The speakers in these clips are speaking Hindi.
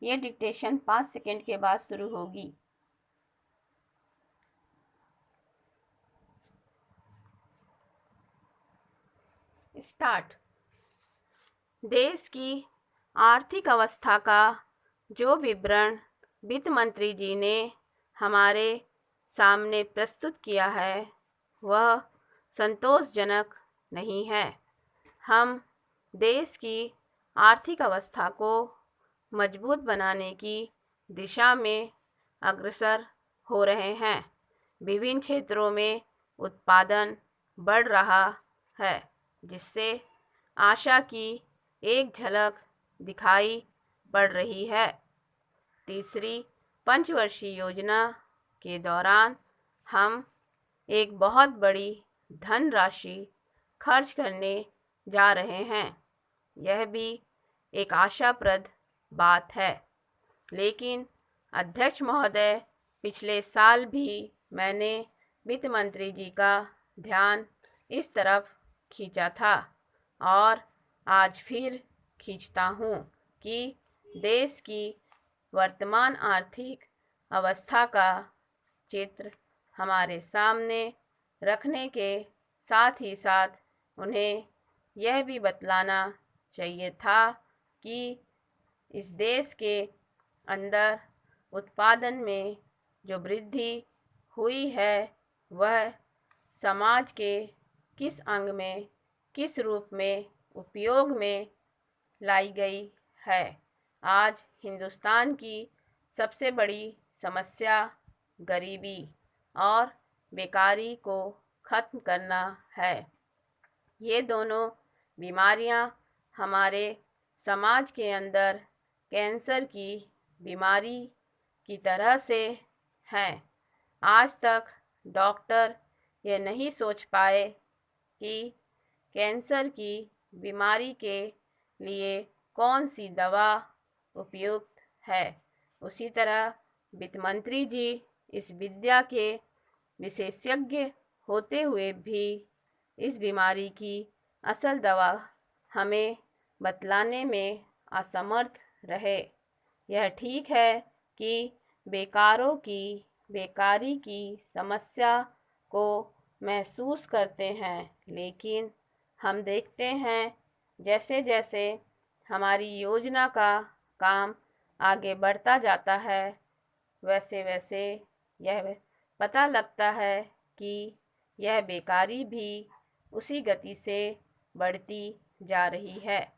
ये डिक्टेशन 5 सेकंड के बाद शुरू होगी। स्टार्ट। देश की आर्थिक अवस्था का जो विवरण वित्त मंत्री जी ने हमारे सामने प्रस्तुत किया है वह संतोषजनक नहीं है। हम देश की आर्थिक अवस्था को मजबूत बनाने की दिशा में अग्रसर हो रहे हैं। विभिन्न क्षेत्रों में उत्पादन बढ़ रहा है, जिससे आशा की एक झलक दिखाई पड़ रही है। तीसरी पंचवर्षीय योजना के दौरान हम एक बहुत बड़ी धनराशि खर्च करने जा रहे हैं। यह भी एक आशाप्रद बात है। लेकिन अध्यक्ष महोदय, पिछले साल भी मैंने वित्त मंत्री जी का ध्यान इस तरफ खींचा था और आज फिर खींचता हूँ कि देश की वर्तमान आर्थिक अवस्था का चित्र हमारे सामने रखने के साथ ही साथ उन्हें यह भी बतलाना चाहिए था कि इस देश के अंदर उत्पादन में जो वृद्धि हुई है वह समाज के किस अंग में, किस रूप में उपयोग में लाई गई है। आज हिंदुस्तान की सबसे बड़ी समस्या गरीबी और बेकारी को ख़त्म करना है। ये दोनों बीमारियां हमारे समाज के अंदर कैंसर की बीमारी की तरह से हैं। आज तक डॉक्टर ये नहीं सोच पाए कि कैंसर की बीमारी के लिए कौन सी दवा उपयुक्त है। उसी तरह वित्त मंत्री जी इस विद्या के विशेषज्ञ होते हुए भी इस बीमारी की असल दवा हमें बतलाने में असमर्थ रहे। यह ठीक है कि बेकारी की समस्या को महसूस करते हैं, लेकिन हम देखते हैं जैसे जैसे हमारी योजना का काम आगे बढ़ता जाता है वैसे वैसे यह पता लगता है कि यह बेकारी भी उसी गति से बढ़ती जा रही है।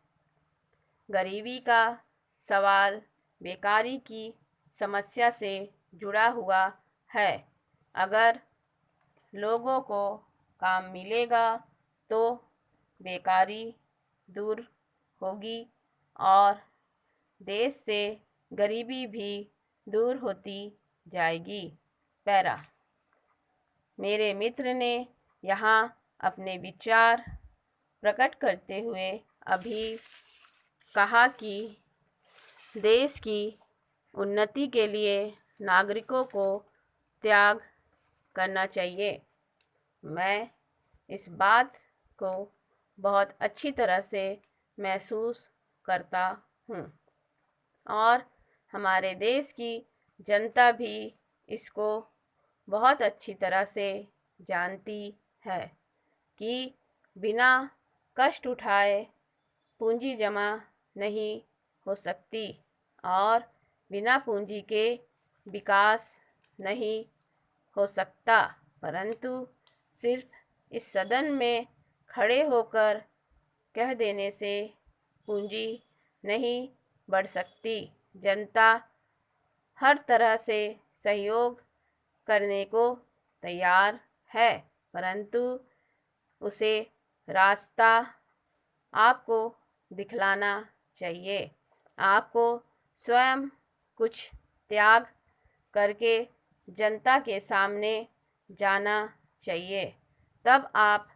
गरीबी का सवाल बेकारी की समस्या से जुड़ा हुआ है। अगर लोगों को काम मिलेगा तो बेकारी दूर होगी और देश से गरीबी भी दूर होती जाएगी। पैरा। मेरे मित्र ने यहाँ अपने विचार प्रकट करते हुए अभी कहा कि देश की उन्नति के लिए नागरिकों को त्याग करना चाहिए। मैं इस बात को बहुत अच्छी तरह से महसूस करता हूँ और हमारे देश की जनता भी इसको बहुत अच्छी तरह से जानती है कि बिना कष्ट उठाए पूंजी जमा नहीं हो सकती और बिना पूंजी के विकास नहीं हो सकता। परंतु सिर्फ इस सदन में खड़े होकर कह देने से पूंजी नहीं बढ़ सकती। जनता हर तरह से सहयोग करने को तैयार है, परंतु उसे रास्ता आपको दिखलाना चाहिए। आपको स्वयं कुछ त्याग करके जनता के सामने जाना चाहिए। तब आप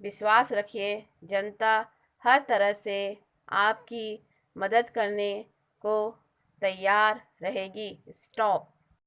विश्वास रखिए, जनता हर तरह से आपकी मदद करने को तैयार रहेगी। स्टॉप।